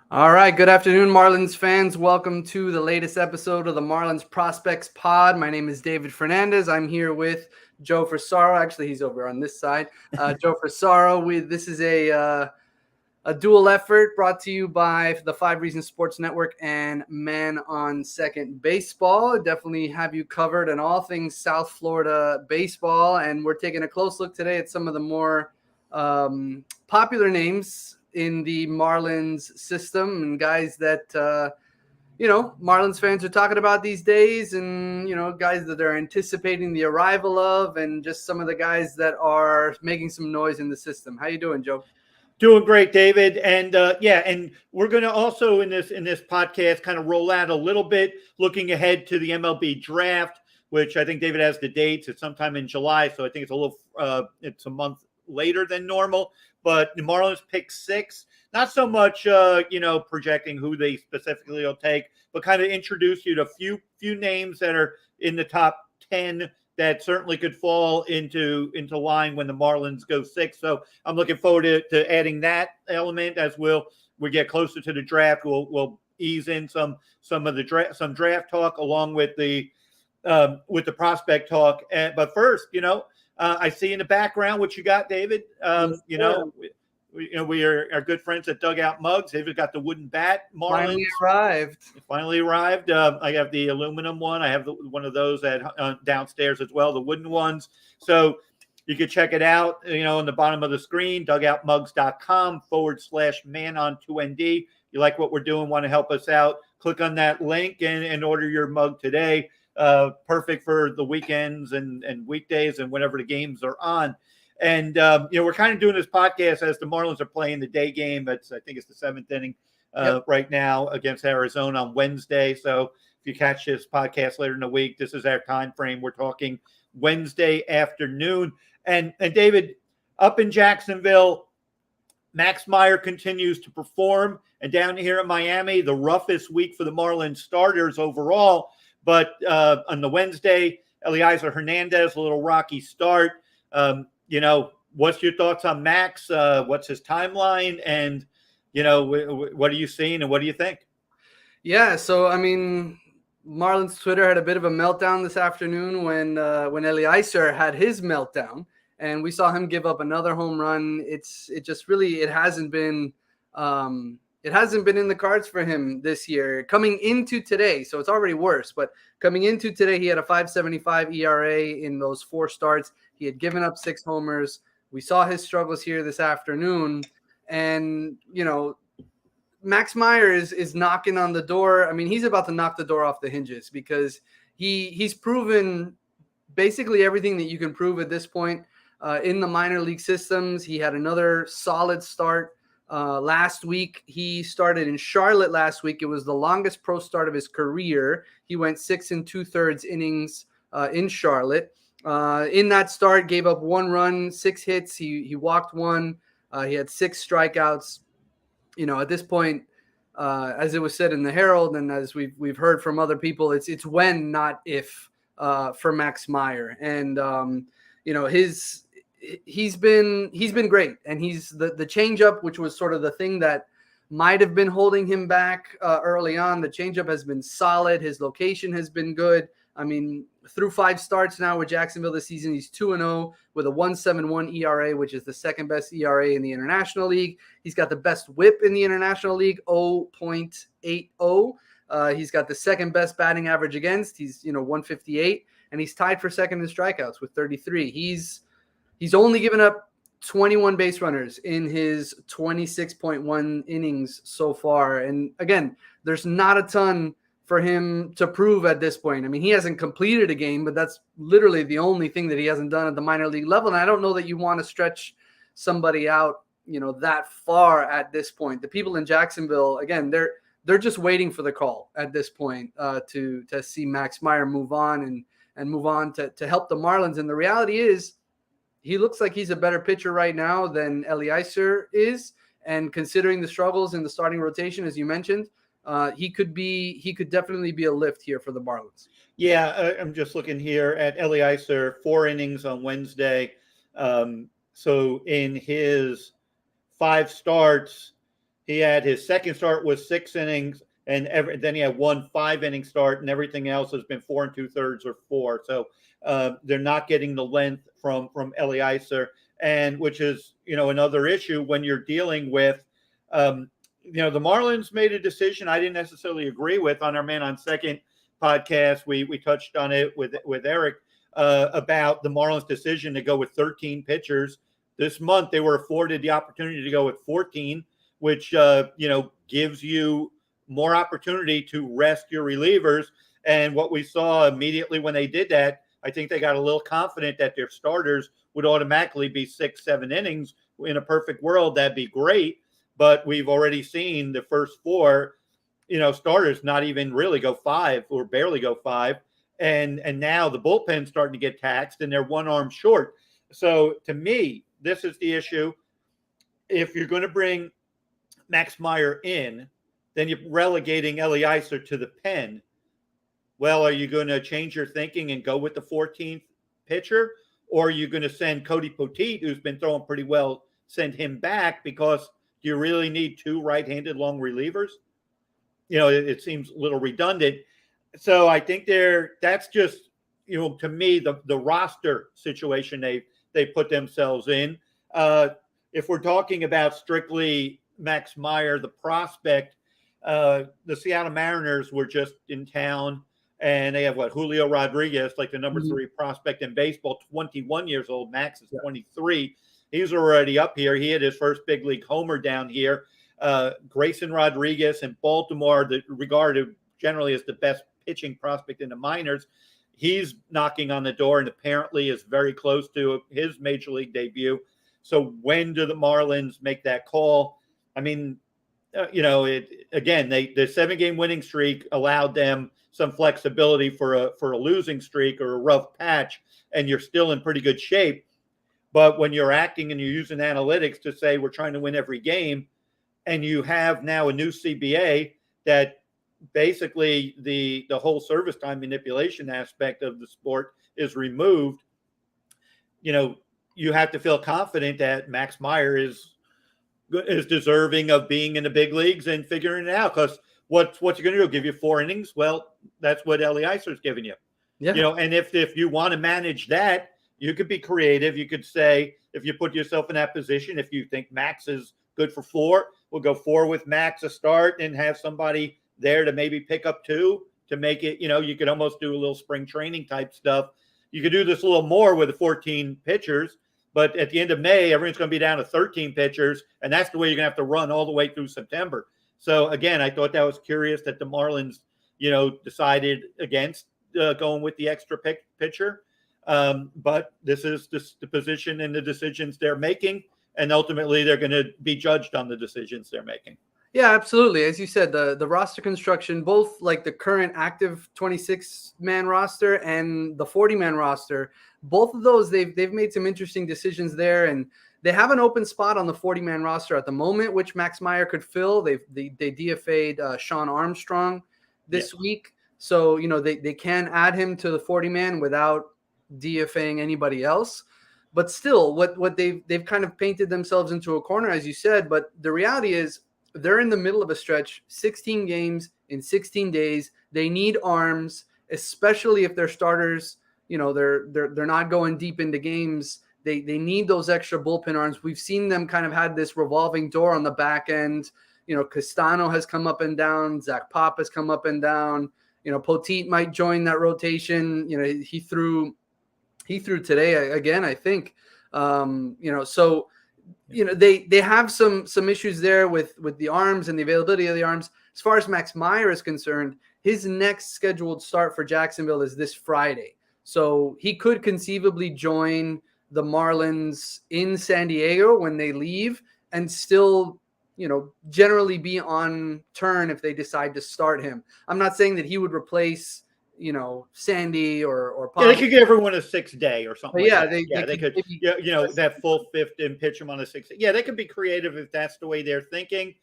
All right, good afternoon, Marlins fans. Welcome to the latest episode of the Marlins Prospects Pod. My name is David Fernandez. I'm here with Joe Frisaro. Actually, he's over on this side. Joe Frisaro. This is a dual effort brought to you by the Five Reasons Sports Network and Man on Second Baseball. Definitely have you covered on all things South Florida baseball, and we're taking a close look today at some of the more popular names in the Marlins system and guys that Marlins fans are talking about these days, and guys that they're anticipating the arrival of, and just some of the guys that are making some noise in the system. How you doing, Joe? Doing great, David, and and we're going to also in this podcast kind of roll out a little bit, looking ahead to the MLB draft, which I think David has the dates. It's sometime in July, so I think it's a month later than normal. But the Marlins pick 6. Not so much, projecting who they specifically will take, but kind of introduce you to a few names that are in the top 10 that certainly could fall into line when the Marlins go 6. So I'm looking forward to adding that element as we get closer to the draft. We'll ease in some draft talk along with the prospect talk. But first, I see in the background what you got, David. We are our good friends at Dugout Mugs. They've got the wooden bat. Marlins finally arrived. I have the aluminum one. I have one of those downstairs as well, the wooden ones. So you can check it out, on the bottom of the screen, dugoutmugs.com/man-on-2nd. You like what we're doing, want to help us out, click on that link and order your mug today. Perfect for the weekends and weekdays and whenever the games are on. And, we're kind of doing this podcast as the Marlins are playing the day game. I think it's the 7th inning right now against Arizona on Wednesday. So if you catch this podcast later in the week, this is our time frame. We're talking Wednesday afternoon. And David, up in Jacksonville, Max Meyer continues to perform. And down here in Miami, the roughest week for the Marlins starters overall. But on the Wednesday, Elieser Hernandez, a little rocky start. What's your thoughts on Max? What's his timeline? And, what are you seeing and what do you think? Yeah, so, Marlins Twitter had a bit of a meltdown this afternoon when Elieser had his meltdown, and we saw him give up another home run. It hasn't been in the cards for him this year. Coming into today, so it's already worse, but coming into today, he had a 5.75 ERA in those 4 starts. He had given up 6 homers. We saw his struggles here this afternoon. And, Max Meyer is knocking on the door. He's about to knock the door off the hinges because he's proven basically everything that you can prove at this point in the minor league systems. He had another solid start last week. He started in Charlotte last week. It was the longest pro start of his career. He went 6 2/3 innings in Charlotte. In that start, gave up 1 run, 6 hits. He walked 1. He had 6 strikeouts. At this point, as it was said in the Herald, and as we've heard from other people, it's when, not if, for Max Meyer. And he's been great, and he's the changeup, which was sort of the thing that might have been holding him back early on. The changeup has been solid. His location has been good. Through 5 starts now with Jacksonville this season, he's 2-0 with a 1.71 ERA, which is the second best ERA in the International League. He's got the best WHIP in the International League, 0.80. He's got the second best batting average against. He's 158, and he's tied for second in strikeouts with 33. He's only given up 21 base runners in his 26.1 innings so far. And again, there's not a ton for him to prove at this point. He hasn't completed a game, but that's literally the only thing that he hasn't done at the minor league level. And I don't know that you want to stretch somebody out, that far at this point. The people in Jacksonville, again, they're just waiting for the call at this point to see Max Meyer move on and move on to help the Marlins. And the reality is, he looks like he's a better pitcher right now than Elieser is. And considering the struggles in the starting rotation, as you mentioned, he could definitely be a lift here for the Marlins. Yeah, I'm just looking here at Elieser, 4 innings on Wednesday. So in his 5 starts, He had his second start was 6 innings, and then he had 1 5-inning start, and everything else has been 4 2/3 or 4. So they're not getting the length from Elieser, and which is another issue when you're dealing with. The Marlins made a decision I didn't necessarily agree with on our Man on Second podcast. We touched on it with Eric about the Marlins' decision to go with 13 pitchers. This month they were afforded the opportunity to go with 14, which gives you more opportunity to rest your relievers. And what we saw immediately when they did that, I think they got a little confident that their starters would automatically be 6-7 innings. In a perfect world, that'd be great. But we've already seen the first 4, starters not even really go 5 or barely go 5. And now the bullpen's starting to get taxed and they're 1 arm short. So to me, this is the issue. If you're going to bring Max Meyer in, then you're relegating Elieser to the pen. Well, are you going to change your thinking and go with the 14th pitcher? Or are you going to send Cody Poteet, who's been throwing pretty well, send him back because you really need 2 right-handed long relievers? It seems a little redundant. So I think that's just, to me, the roster situation they put themselves in. If we're talking about strictly Max Meyer, the prospect, the Seattle Mariners were just in town, and they have Julio Rodriguez, like the number 3 prospect in baseball, 21 years old. Max is 23. He's already up here. He had his first big league homer down here. Grayson Rodriguez in Baltimore, regarded generally as the best pitching prospect in the minors. He's knocking on the door and apparently is very close to his major league debut. So when do the Marlins make that call? I mean, the 7-game winning streak allowed them some flexibility for a losing streak or a rough patch, and you're still in pretty good shape. But when you're acting and you're using analytics to say we're trying to win every game, and you have now a new CBA that basically the whole service time manipulation aspect of the sport is removed, you have to feel confident that Max Meyer is deserving of being in the big leagues and figuring it out. Because what's you going to do? Give you 4 innings? Well, that's what Elieser is giving you. Yeah. And if you want to manage that, you could be creative. You could say, if you put yourself in that position, if you think Max is good for 4, we'll go 4 with Max to start and have somebody there to maybe pick up 2 to make it, you could almost do a little spring training type stuff. You could do this a little more with the 14 pitchers, but at the end of May, everyone's going to be down to 13 pitchers, and that's the way you're going to have to run all the way through September. So again, I thought that was curious that the Marlins, decided against going with the extra pitcher. But this is the position and the decisions they're making, and ultimately they're going to be judged on the decisions they're making. Yeah, absolutely. As you said, the roster construction, both like the current active 26-man roster and the 40-man roster, both of those, they've made some interesting decisions there, and they have an open spot on the 40-man roster at the moment, which Max Meyer could fill. They DFA'd Sean Armstrong this week, so they can add him to the 40-man without DFAing anybody else. But still, what they've kind of painted themselves into a corner, as you said. But the reality is, they're in the middle of a stretch, 16 games in 16 days. They need arms, especially if their starters, they're not going deep into games. They need those extra bullpen arms. We've seen them kind of had this revolving door on the back end. Castano has come up and down. Zach Pop has come up and down. Poteet might join that rotation. He threw today again, I think. So they have some issues there with the arms and the availability of the arms. As far as Max Meyer is concerned, his next scheduled start for Jacksonville is this Friday. So he could conceivably join the Marlins in San Diego when they leave and still, generally be on turn if they decide to start him. I'm not saying that he would replace, Sandy or Pop. Yeah, they could give everyone a 6-day or something. Yeah, like that. They could that full 5th and pitch him on a 6-day. Yeah, they could be creative if that's the way they're thinking.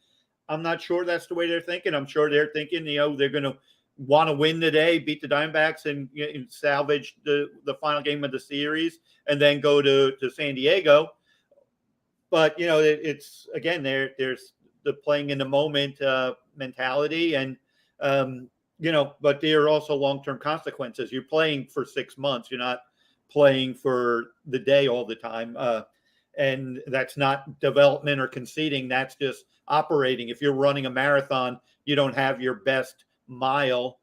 I'm not sure that's the way they're thinking. I'm sure they're thinking, they're going to want to win today, beat the Diamondbacks, and salvage the final game of the series, and then go to San Diego. But it's again, there's the playing in the moment mentality, and but there are also long-term consequences. You're playing for 6 months. You're not playing for the day all the time. And that's not development or conceding. That's just operating. If you're running a marathon, you don't have your best mile.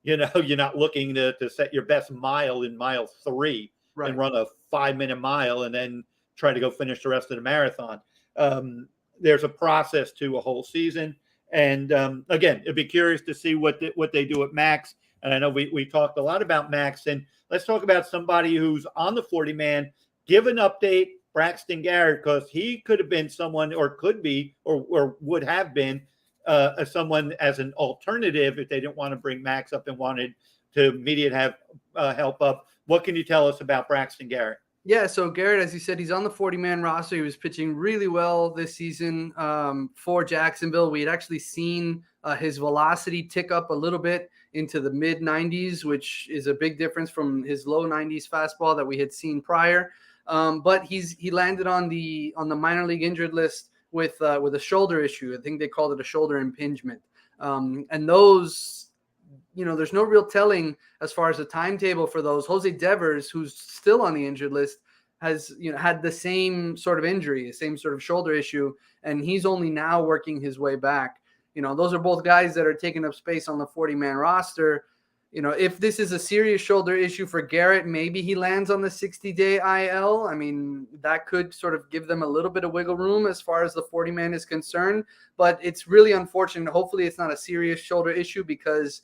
You're not looking to set your best mile in mile 3 and run a 5-minute mile and then try to go finish the rest of the marathon. There's a process to a whole season. And again, it'd be curious to see what they do at Max. And I know we talked a lot about Max. And let's talk about somebody who's on the 40-man. Give an update, Braxton Garrett, because he could have been someone, or could be, or would have been someone as an alternative if they didn't want to bring Max up and wanted to immediate have help up. What can you tell us about Braxton Garrett? Yeah, so Garrett, as you said, he's on the 40-man roster. He was pitching really well this season for Jacksonville. We had actually seen his velocity tick up a little bit into the mid-90s, which is a big difference from his low 90s fastball that we had seen prior. But he landed on the minor league injured list with a shoulder issue. I think they called it a shoulder impingement. And those, there's no real telling as far as the timetable for those. Jose Devers, who's still on the injured list, has had the same sort of injury, the same sort of shoulder issue, and he's only now working his way back. Those are both guys that are taking up space on the 40-man roster. If this is a serious shoulder issue for Garrett, maybe he lands on the 60-day IL. I mean, that could sort of give them a little bit of wiggle room as far as the 40-man is concerned, but it's really unfortunate. Hopefully it's not a serious shoulder issue, because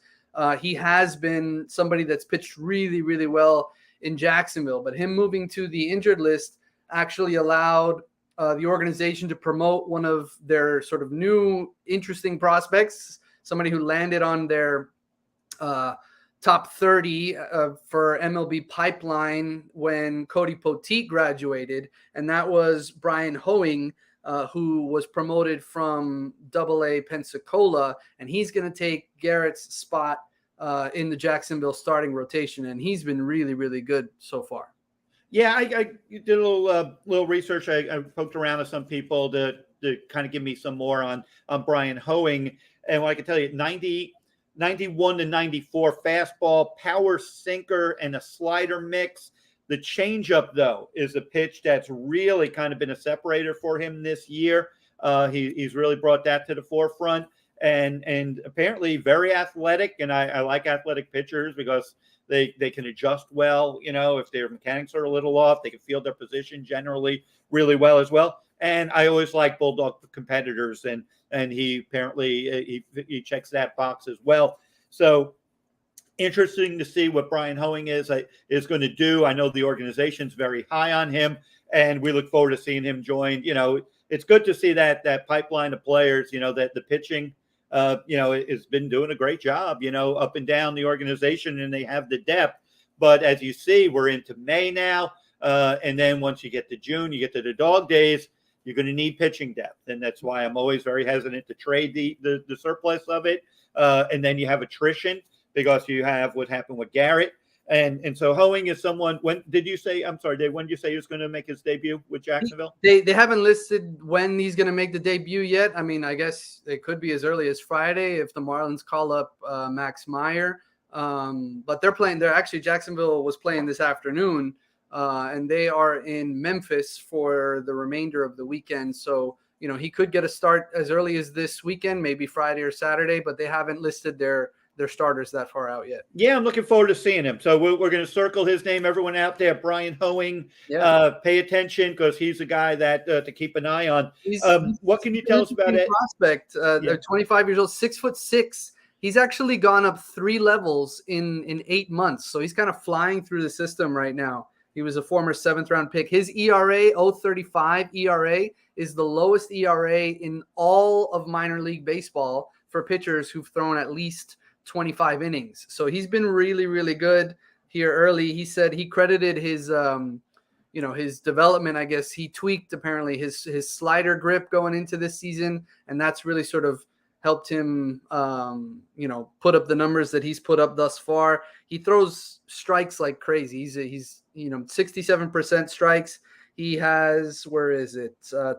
he has been somebody that's pitched really, really well in Jacksonville. But him moving to the injured list actually allowed the organization to promote one of their sort of new interesting prospects, somebody who landed on their top 30 for MLB Pipeline when Cody Poteet graduated, and that was Bryan Hoeing, who was promoted from AA Pensacola, and he's going to take Garrett's spot in the Jacksonville starting rotation, and he's been really, really good so far. Yeah, I did a little research. I poked around with some people to kind of give me some more on Bryan Hoeing, and what I can tell you, 91 to 94 fastball, power sinker, and a slider mix. The changeup, though, is a pitch that's really kind of been a separator for him this year. He's really brought that to the forefront, and apparently very athletic. And I like athletic pitchers because they can adjust well. If their mechanics are a little off, they can field their position generally really well as well. And I always like bulldog competitors, and he apparently he checks that box as well. So interesting to see what Bryan Hoeing is going to do. I know the organization's very high on him, and we look forward to seeing him join. It's good to see that pipeline of players. That the pitching, has been doing a great job. Up and down the organization, and they have the depth. But as you see, we're into May now, and then once you get to June, you get to the dog days. You're going to need pitching depth, and that's why I'm always very hesitant to trade the surplus of it. And then you have attrition because you have what happened with Garrett. And so Hoeing is someone. When did you say? I'm sorry, Dave. When did you say he was going to make his debut with Jacksonville? They haven't listed when he's going to make the debut yet. I mean, I guess it could be as early as Friday if the Marlins call up Max Meyer. But they're playing. Jacksonville was playing this afternoon. And they are in Memphis for the remainder of the weekend. So, he could get a start as early as this weekend, maybe Friday or Saturday, but they haven't listed their starters that far out yet. Yeah, I'm looking forward to seeing him. So we're going to circle his name. Everyone out there, Bryan Hoeing, pay attention because he's a guy that to keep an eye on. What can you tell us about it? Prospect. They're 25 years old, 6'6". He's actually gone up 3 levels in 8 months. So he's kind of flying through the system right now. He was a former 7th-round pick. His ERA, 0.35 ERA, is the lowest ERA in all of minor league baseball for pitchers who've thrown at least 25 innings. So he's been really, really good here early. He said he credited his, his development. I guess he tweaked apparently his slider grip going into this season, and that's really sort of helped him, put up the numbers that he's put up thus far. He throws strikes like crazy. He's 67% strikes. He has,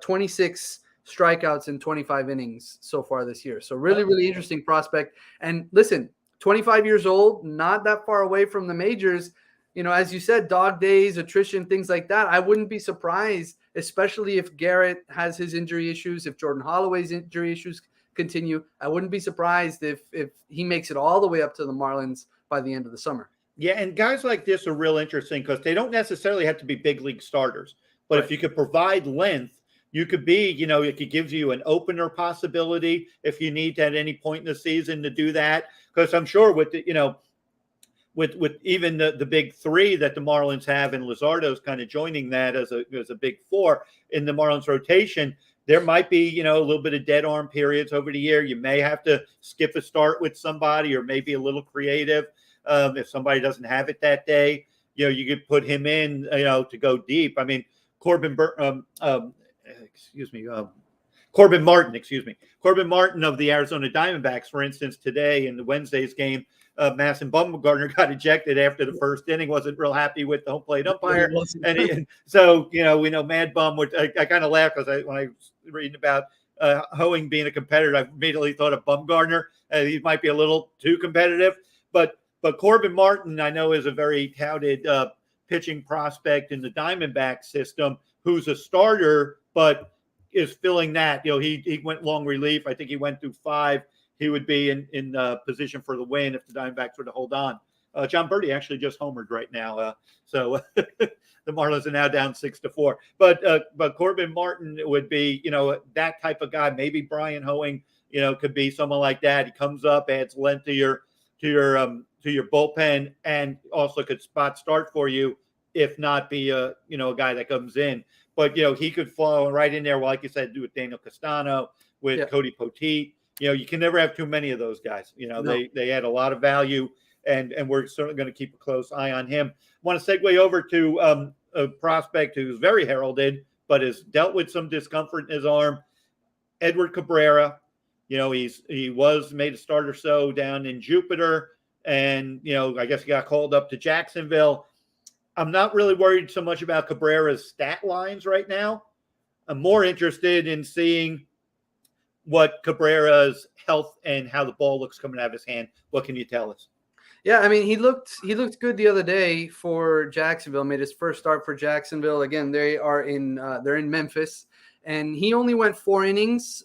26 strikeouts in 25 innings so far this year. So really interesting prospect. And listen, 25 years old, not that far away from the majors. As you said, dog days, attrition, things like that. I wouldn't be surprised, especially if Garrett has his injury issues, if Jordan Holloway's injury issues continue. I wouldn't be surprised if he makes it all the way up to the Marlins by the end of the summer. Yeah, and guys like this are real interesting because they don't necessarily have to be big league starters. But if you could provide length, you could be, it gives you an opener possibility if you need to at any point in the season to do that. Because I'm sure with with even the big three that the Marlins have, and Luzardo's kind of joining that as a big four in the Marlins rotation, there might be, a little bit of dead arm periods over the year. You may have to skip a start with somebody or maybe a little creative. If somebody doesn't have it that day, you could put him in, to go deep. I mean, Corbin Martin of the Arizona Diamondbacks, for instance, today in the Wednesday's game, Madison Bumgarner got ejected after the first inning, wasn't real happy with the home plate umpire. And so, we know Mad Bum would, I kind of laughed because when I was reading about Hoeing being a competitor, I immediately thought of Bumgarner. He might be a little too competitive, but Corbin Martin, I know, is a very touted pitching prospect in the Diamondback system who's a starter, but is filling that. He went long relief. I think he went through 5. He would be in position for the win if the Diamondbacks were to hold on. John Birdie actually just homered right now. So the Marlins are now down 6-4. But Corbin Martin would be, that type of guy. Maybe Bryan Hoeing, could be someone like that. He comes up, adds length to your bullpen, and also could spot start for you, if not be a guy that comes in. But he could fall right in there, like you said, do with Daniel Castano, with Cody Poteet. You can never have too many of those guys. No. They add a lot of value, and we're certainly going to keep a close eye on him. I want to segue over to a prospect who's very heralded, but has dealt with some discomfort in his arm, Edward Cabrera. He was made a start or so down in Jupiter, and I guess he got called up to Jacksonville. I'm not really worried so much about Cabrera's stat lines right now. I'm more interested in seeing what Cabrera's health and how the ball looks coming out of his hand. What can you tell us? Yeah, I mean, he looked good the other day for Jacksonville. Made his first start for Jacksonville. Again, they're in Memphis, and he only went 4 innings.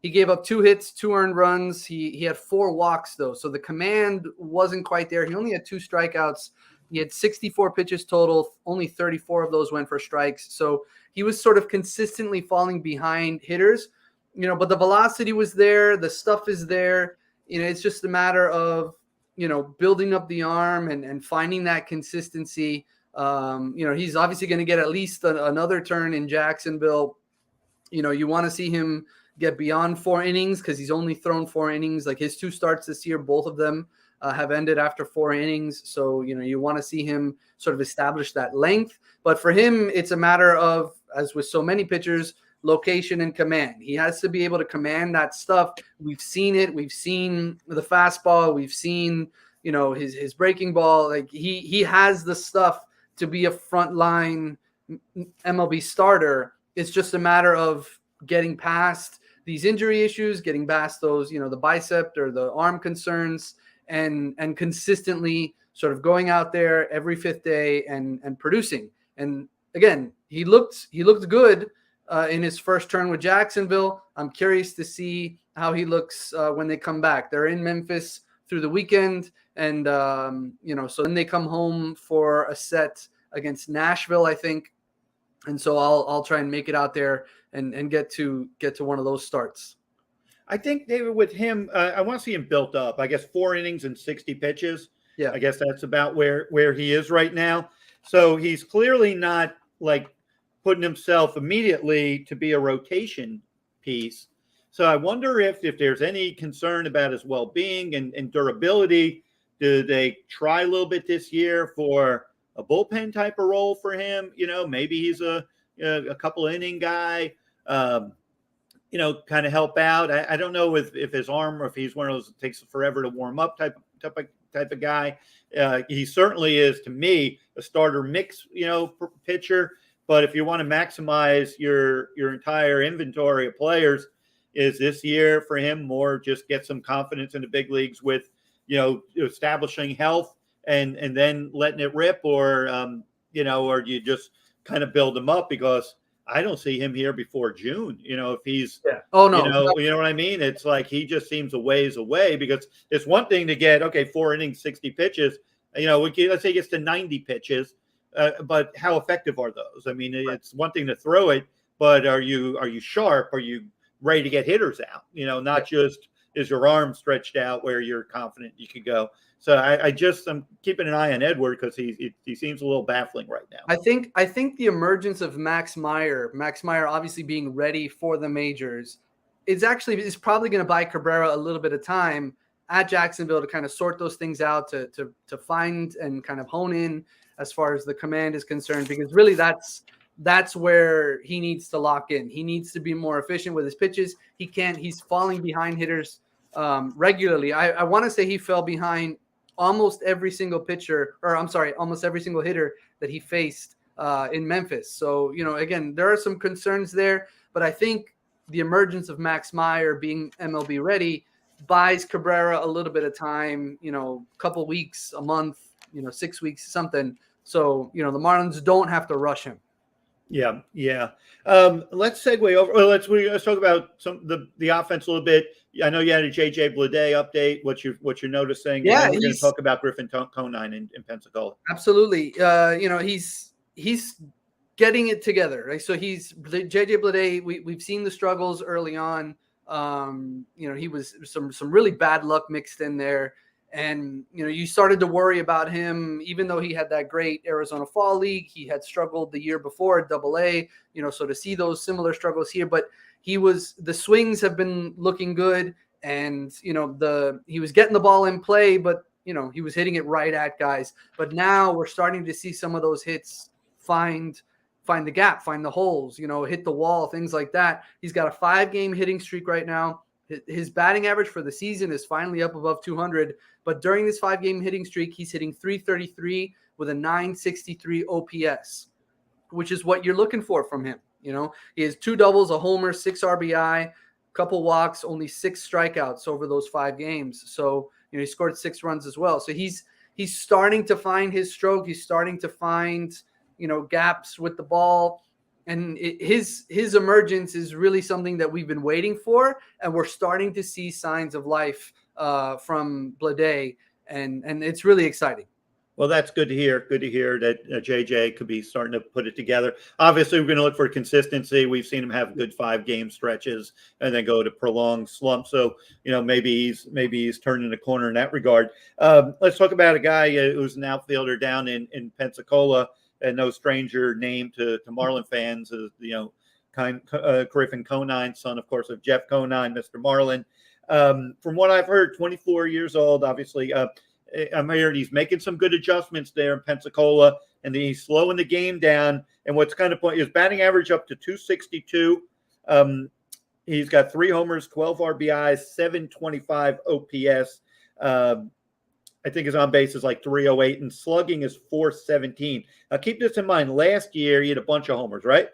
He gave up 2 hits, 2 earned runs. He had 4 walks though, so the command wasn't quite there. He only had 2 strikeouts. He had 64 pitches total. Only 34 of those went for strikes. So he was sort of consistently falling behind hitters, but the velocity was there. The stuff is there. It's just a matter of, building up the arm and finding that consistency. He's obviously going to get at least another turn in Jacksonville. You want to see him get beyond 4 innings because he's only thrown 4 innings. Like his 2 starts this year, both of them have ended after 4 innings. So, you want to see him sort of establish that length. But for him, it's a matter of, as with so many pitchers, location and command. He has to be able to command that stuff. We've seen it. We've seen the fastball. We've seen, his breaking ball. Like he has the stuff to be a frontline MLB starter. It's just a matter of getting past these injury issues, getting past those, the bicep or the arm concerns, and consistently sort of going out there every 5th day and producing. And again, he looked good in his first turn with Jacksonville. I'm curious to see how he looks when they come back. They're in Memphis through the weekend, and so then they come home for a set against Nashville, I think. And so I'll try and make it out there and get to one of those starts. I think, David, with him, I want to see him built up. I guess 4 innings and 60 pitches. Yeah, I guess that's about where he is right now. So he's clearly not like putting himself immediately to be a rotation piece. So I wonder if there's any concern about his well-being and durability. Do they try a little bit this year for a bullpen type of role for him? Maybe he's a couple inning guy. Kind of help out. I don't know if his arm, or if he's one of those that takes forever to warm up type of guy. He certainly is, to me, a starter mix, pitcher. But if you want to maximize your entire inventory of players, is this year for him more just get some confidence in the big leagues with, establishing health and then letting it rip, or or do you just kind of build him up? Because I don't see him here before June. If he's, Oh no, you know what I mean? It's like he just seems a ways away, because it's one thing to get 4 innings, 60 pitches. Let's say he gets to 90 pitches, but how effective are those? I mean, it's one thing to throw it, but are you sharp? Are you ready to get hitters out? Not just is your arm stretched out where you're confident you could go. So I'm keeping an eye on Edward, because he seems a little baffling right now. I think the emergence of Max Meyer obviously being ready for the majors, is probably going to buy Cabrera a little bit of time at Jacksonville to kind of sort those things out, to find and kind of hone in as far as the command is concerned, because really that's where he needs to lock in. He needs to be more efficient with his pitches. He's falling behind hitters regularly. I want to say he fell behind almost every single almost every single hitter that he faced in Memphis. So, again, there are some concerns there, but I think the emergence of Max Meyer being MLB ready buys Cabrera a little bit of time, a couple weeks, a month, 6 weeks, something. So, the Marlins don't have to rush him. Yeah. Let's segue over. Well, let's talk about the offense a little bit. I know you had a JJ Bleday update. What you're noticing? Yeah, we're going to talk about Griffin Conine in Pensacola. Absolutely. He's getting it together. Right? So he's JJ Bleday. We've seen the struggles early on. He was some really bad luck mixed in there. And, you started to worry about him, even though he had that great Arizona Fall League. He had struggled the year before at AA, so to see those similar struggles here. But the swings have been looking good. And, he was getting the ball in play, but, he was hitting it right at guys. But now we're starting to see some of those hits find the gap, find the holes, hit the wall, things like that. He's got a 5-game hitting streak right now. His batting average for the season is finally up above 200, but during this 5-game hitting streak, he's hitting 333 with a 963 OPS, which is what you're looking for from him. He has 2 doubles, a homer, 6 RBI, couple walks, only 6 strikeouts over those 5 games. So, he scored 6 runs as well. So he's starting to find his stroke. He's starting to find, gaps with the ball. And his emergence is really something that we've been waiting for, and we're starting to see signs of life from Bleday, and it's really exciting. Well, that's good to hear. Good to hear that JJ could be starting to put it together. Obviously, we're going to look for consistency. We've seen him have good 5-game stretches and then go to prolonged slumps. So, maybe he's turning the corner in that regard. Let's talk about a guy who's an outfielder down in Pensacola, and no stranger name to Marlin fans, is Griffin Conine, son, of course, of Jeff Conine, Mr. Marlin. From what I've heard, 24 years old, obviously. I'm hearing he's making some good adjustments there in Pensacola, and he's slowing the game down. And what's kind of point is batting average up to 262. He's got 3 homers, 12 RBIs, 725 OPS. I think his on base is like 308, and slugging is 417. Now keep this in mind. Last year he had a bunch of homers, right?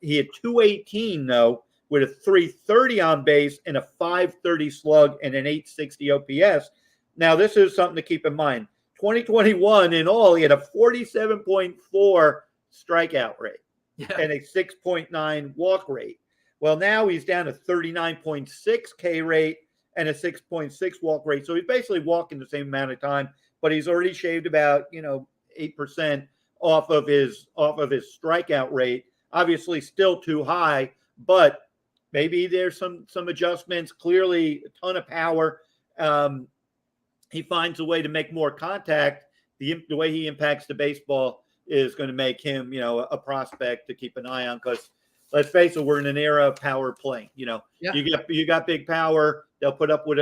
He had 218 though, with a 330 on base and a 530 slug and an 860 OPS. Now, this is something to keep in mind. 2021 in all, he had a 47.4 strikeout rate and a 6.9 walk rate. Well, now he's down to 39.6 K rate and a 6.6 walk rate. So he's basically walking the same amount of time, but he's already shaved about 8% off of his strikeout rate. Obviously, still too high, but maybe there's some adjustments. Clearly, a ton of power. He finds a way to make more contact. The way he impacts the baseball is going to make him, a prospect to keep an eye on. Because let's face it, we're in an era of power playing. You got big power. They'll put up with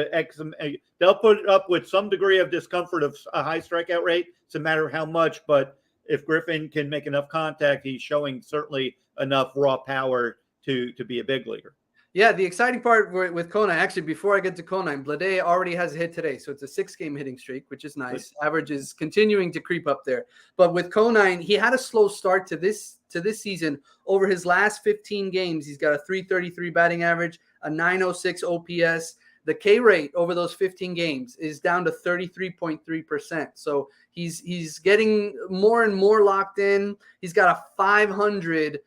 they'll put up with some degree of discomfort of a high strikeout rate. It's a matter of how much. But if Griffin can make enough contact, he's showing certainly enough raw power to be a big leaguer. Yeah, the exciting part with Kona, actually, before I get to Kona, Blade already has a hit today. So it's a 6-game hitting streak, which is nice. Average is continuing to creep up there. But with Kona, he had a slow start to this season. Over his last 15 games, he's got a 333 batting average, a 906 OPS. The K rate over those 15 games is down to 33.3%. So he's getting more and more locked in. He's got a 500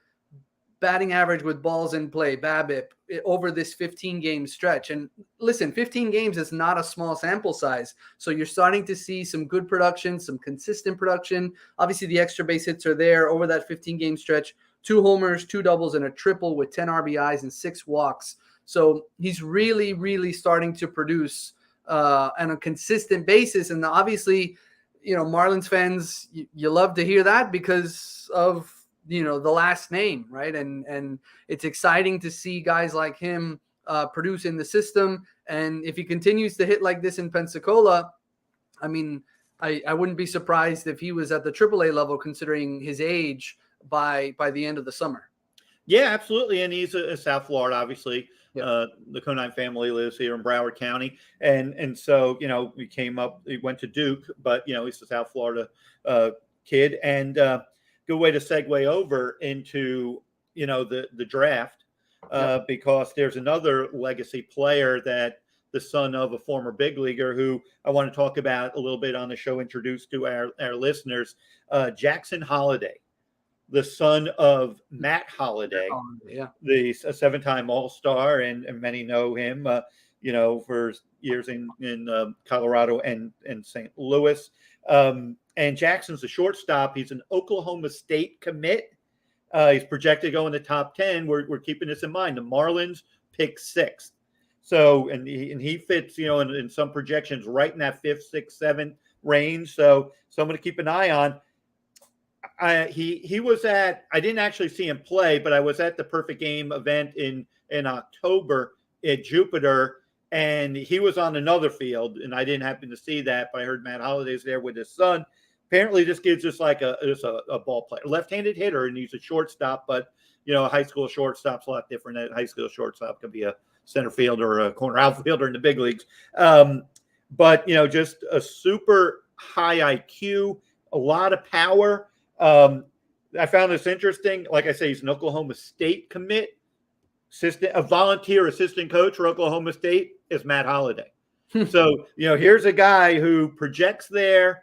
batting average with balls in play, BABIP, over this 15-game stretch. And listen, 15 games is not a small sample size. So you're starting to see some good production, some consistent production. Obviously, the extra base hits are there over that 15-game stretch. 2 homers, 2 doubles, and a triple with 10 RBIs and 6 walks. So he's really, really starting to produce on a consistent basis. And obviously, Marlins fans, you love to hear that because of the last name, right? And it's exciting to see guys like him produce in the system. And if he continues to hit like this in Pensacola, I mean, I wouldn't be surprised if he was at the AAA level, considering his age by the end of the summer. Yeah, absolutely. And he's a South Florida, obviously. Yep. The Conine family lives here in Broward County. And so, he went to Duke, but, he's a South Florida kid. And good way to segue over into, the draft, because there's another legacy player that the son of a former big leaguer who I want to talk about a little bit on the show, introduced to our listeners, Jackson Holliday, the son of Matt Holliday, the 7-time All-Star, and many know him, for years in Colorado and St. Louis. And Jackson's a shortstop. He's an Oklahoma State commit. He's projected to go in the top 10. We're keeping this in mind. The Marlins pick 6th. So, and he fits, in some projections right in that 5th, 6th, 7th range. So I'm going to keep an eye on. He was at, I didn't actually see him play, but I was at the Perfect Game event in October at Jupiter, and he was on another field, and I didn't happen to see that, but I heard Matt Holliday's there with his son. Apparently this kid's just like a ball player, left-handed hitter, and he's a shortstop, but a high school shortstop's a lot different. A high school shortstop could be a center fielder or a corner outfielder in the big leagues. But just a super high IQ, a lot of power. I found this interesting. Like I say, he's an Oklahoma State commit. A volunteer assistant coach for Oklahoma State is Matt Holliday. So, here's a guy who projects there.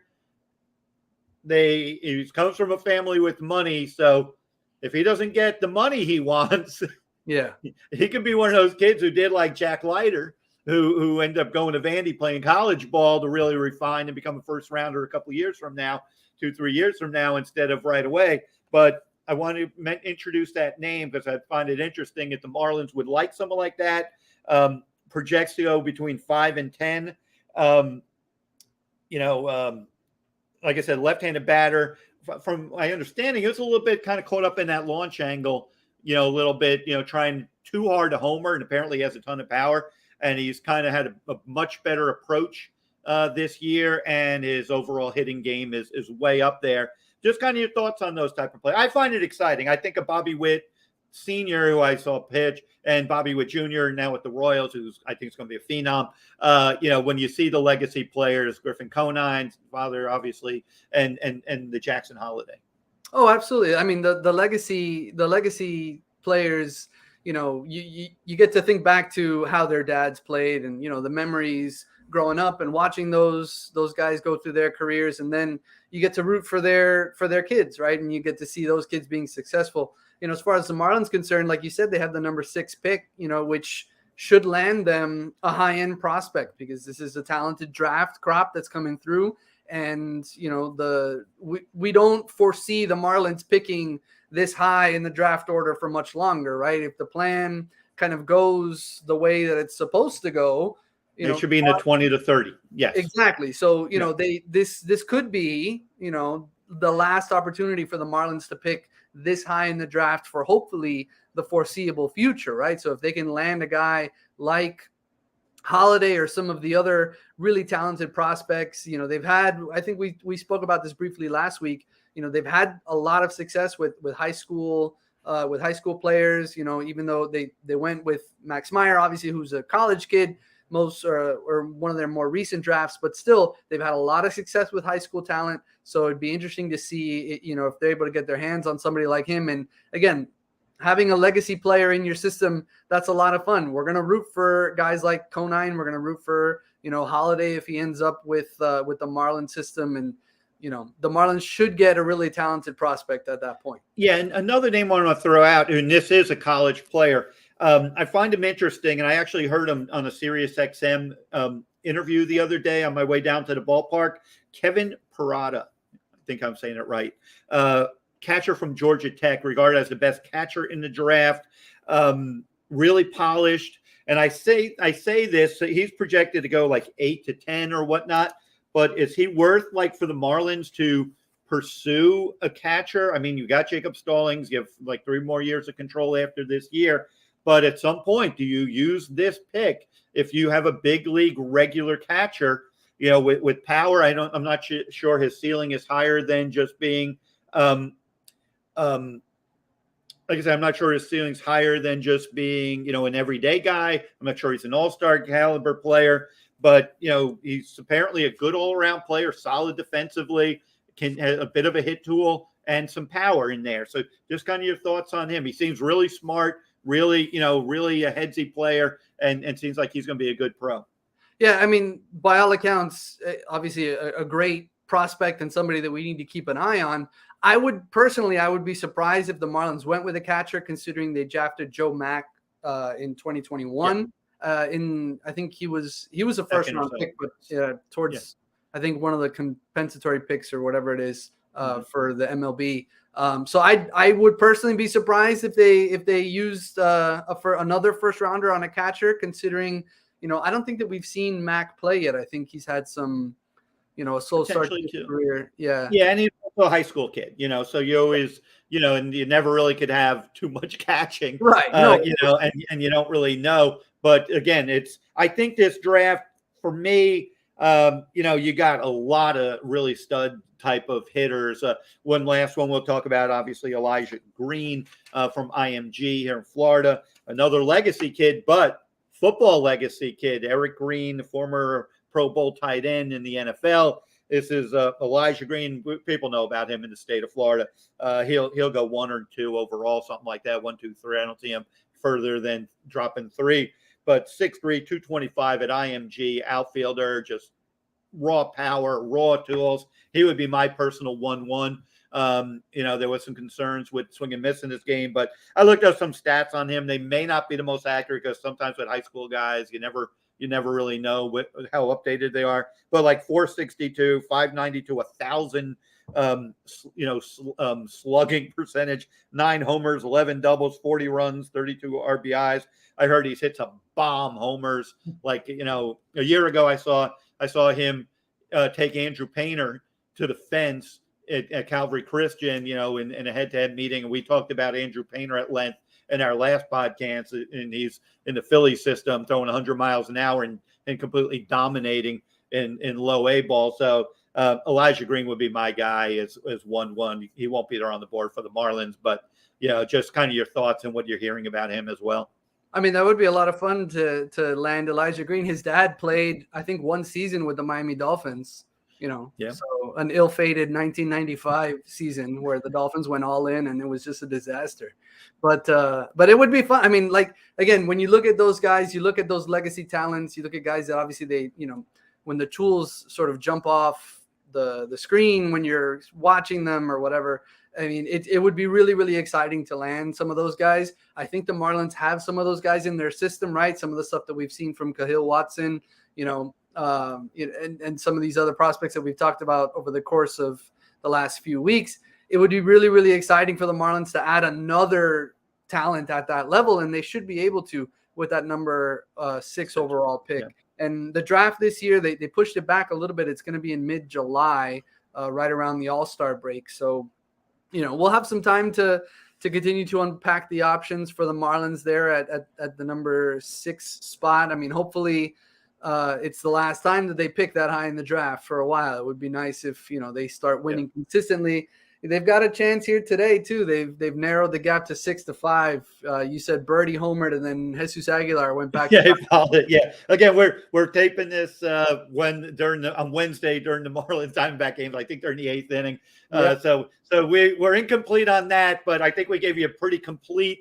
He comes from a family with money. So if he doesn't get the money he wants, he could be one of those kids who did like Jack Leiter, who ended up going to Vandy playing college ball to really refine and become a first rounder a couple of years from now, 2-3 years from now, instead of right away. But I want to introduce that name because I find it interesting that the Marlins would like someone like that. Projects to go between 5 and 10. Like I said, left-handed batter. From my understanding, he was a little bit kind of caught up in that launch angle, a little bit, trying too hard to homer, and apparently he has a ton of power. And he's kind of had a much better approach this year, and his overall hitting game is way up there. Just kind of your thoughts on those type of players. I find it exciting. I think of Bobby Witt Sr., who I saw pitch, and Bobby Witt Jr. now with the Royals, who's I think is going to be a phenom. When you see the legacy players, Griffin Conine's father, obviously, and the Jackson Holliday. Oh, absolutely. I mean, the legacy players, you get to think back to how their dads played, and the memories growing up and watching those guys go through their careers, and then you get to root for their kids, right? And you get to see those kids being successful. As far as the Marlins concerned, like you said, they have the number 6 pick, which should land them a high-end prospect, because this is a talented draft crop that's coming through. And, we don't foresee the Marlins picking this high in the draft order for much longer, right? If the plan kind of goes the way that it's supposed to go, it should be in the 20 to 30. Yes, exactly. So, this could be, the last opportunity for the Marlins to pick this high in the draft for hopefully the foreseeable future, right? So if they can land a guy like Holliday or some of the other really talented prospects, they've had, I think we spoke about this briefly last week, they've had a lot of success with high school with high school players. Even though they went with Max Meyer, obviously, who's a college kid, most or one of their more recent drafts, but still they've had a lot of success with high school talent. So it'd be interesting to see, if they're able to get their hands on somebody like him. And again, having a legacy player in your system, that's a lot of fun. We're going to root for guys like Conine. We're going to root for, Holliday if he ends up with the Marlins system. And, the Marlins should get a really talented prospect at that point. Yeah, and another name I want to throw out, and this is a college player. I find him interesting, and I actually heard him on a Sirius XM interview the other day on my way down to the ballpark. Kevin Parada, I think I'm saying it right. Catcher from Georgia Tech, regarded as the best catcher in the draft. Really polished, and I say this. He's projected to go like 8 to 10 or whatnot. But is he worth for the Marlins to pursue a catcher? I mean, you got Jacob Stallings. You have 3 more years of control after this year. But at some point, do you use this pick if you have a big league regular catcher? With power, I'm not sure his ceiling is higher than just being. Like I said, I'm not sure his ceiling's higher than just being, an everyday guy. I'm not sure he's an all-star caliber player, but he's apparently a good all-around player, solid defensively, has a bit of a hit tool and some power in there. So just kind of your thoughts on him. He seems really smart, really a headsy player, and seems like he's going to be a good pro. Yeah, I mean, by all accounts, obviously a great prospect and somebody that we need to keep an eye on. I would be surprised if the Marlins went with a catcher, considering they drafted Joe Mack in 2021. Yeah. I think he was a first round pick, but towards I think one of the compensatory picks or whatever it is for the MLB. So I would personally be surprised if they used for another first rounder on a catcher, considering I don't think that we've seen Mac play yet. I think he's had some a slow start to his career. Yeah, and he's also a high school kid. So you always and you never really could have too much catching, right? And you don't really know. But again, I think this draft for me. You got a lot of really stud type of hitters. One last one we'll talk about, obviously, Elijah Green from IMG here in Florida. Another legacy kid, but football legacy kid. Eric Green, the former Pro Bowl tight end in the NFL. This is Elijah Green. People know about him in the state of Florida. He'll go 1 or 2 overall, something like that. 1, 2, 3. I don't see him further than dropping 3. But 6'3", 225 at IMG, outfielder, just raw power, raw tools. He would be my personal 1-1. There was some concerns with swing and miss in this game, but I looked up some stats on him. They may not be the most accurate because sometimes with high school guys, you never really know how updated they are. But 462, 592, 1,000. Slugging percentage, 9 homers, 11 doubles, 40 runs, 32 RBIs. I heard he's hit some bomb homers. A year ago, I saw him take Andrew Painter to the fence at Calvary Christian, in a head-to-head meeting. And we talked about Andrew Painter at length in our last podcast. And he's in the Philly system, throwing 100 miles an hour and completely dominating in low A ball. So Elijah Green would be my guy as 1-1. He won't be there on the board for the Marlins, but just kind of your thoughts and what you're hearing about him as well. I mean, that would be a lot of fun to land Elijah Green. His dad played, I think, 1 season with the Miami Dolphins. So an ill-fated 1995 season where the Dolphins went all in and it was just a disaster. But it would be fun. I mean, again, when you look at those guys, you look at those legacy talents, you look at guys that obviously they, when the tools sort of jump off the screen when you're watching them or whatever. I mean, it would be really, really exciting to land some of those guys. I think the Marlins have some of those guys in their system, right? Some of the stuff that we've seen from Cahill Watson, and some of these other prospects that we've talked about over the course of the last few weeks. It would be really, really exciting for the Marlins to add another talent at that level, and they should be able to with that number 6 overall pick. Yeah. And the draft this year, they pushed it back a little bit. It's going to be in mid-July, right around the All-Star break. So, we'll have some time to continue to unpack the options for the Marlins there at the number 6 spot. I mean, hopefully it's the last time that they pick that high in the draft for a while. It would be nice if, they start winning consistently. they've got a chance here today too. They've narrowed the gap to 6-5. You said Birdie homered, and then Jesus Aguilar went back. Yeah, yeah. Again, we're taping this on Wednesday during the Marlins Diamondback games. I think they're in the 8th inning. So we're incomplete on that, but I think we gave you a pretty complete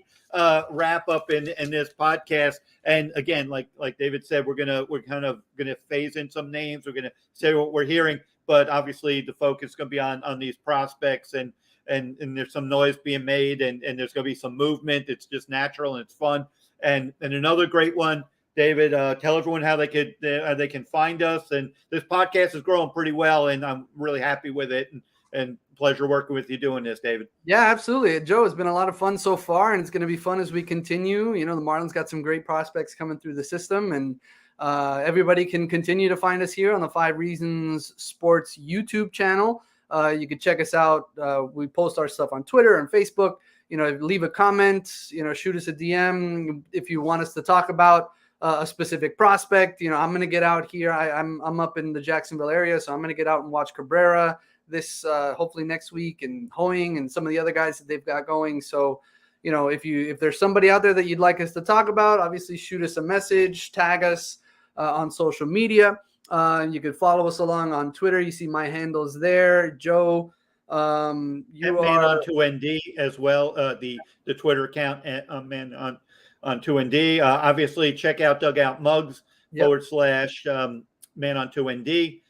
wrap up in this podcast. And again, like David said, we're kind of gonna phase in some names. We're gonna say what we're hearing, but obviously the focus is gonna be on these prospects, and there's some noise being made, and there's gonna be some movement. It's just natural and it's fun. And another great one, David, tell everyone how they can find us. And this podcast is growing pretty well, and I'm really happy with it. And pleasure working with you doing this, David. Yeah, absolutely. Joe, it's been a lot of fun so far, and it's going to be fun as we continue. The Marlins got some great prospects coming through the system, and everybody can continue to find us here on the 5 Reasons Sports YouTube channel. You can check us out. We post our stuff on Twitter and Facebook. Leave a comment, shoot us a DM if you want us to talk about a specific prospect. I'm going to get out here. I'm up in the Jacksonville area, so I'm going to get out and watch Cabrera this hopefully next week, and Hoeing and some of the other guys that they've got going. So, if there's somebody out there that you'd like us to talk about, obviously shoot us a message, tag us on social media. You can follow us along on Twitter. You see my handles there. Joe, you are on 2ND as well. The Twitter account man on 2ND. Obviously, check out Dugout Mugs / man on 2ND.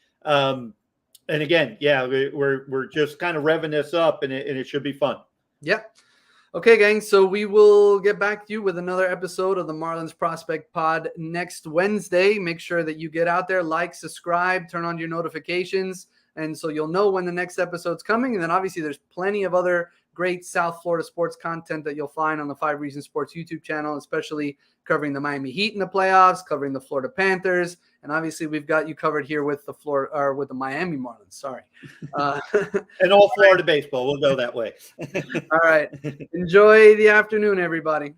And again, yeah, we're just kind of revving this up, and it should be fun. Yep. Okay, gang. So we will get back to you with another episode of the Marlins Prospect Pod next Wednesday. Make sure that you get out there, like, subscribe, turn on your notifications, and so you'll know when the next episode's coming. And then obviously there's plenty of other great South Florida sports content that you'll find on the 5 Reasons Sports YouTube channel, especially covering the Miami Heat in the playoffs, covering the Florida Panthers, and obviously we've got you covered here with the Miami Marlins. Sorry, and all Florida baseball. We'll go that way. All right, enjoy the afternoon, everybody.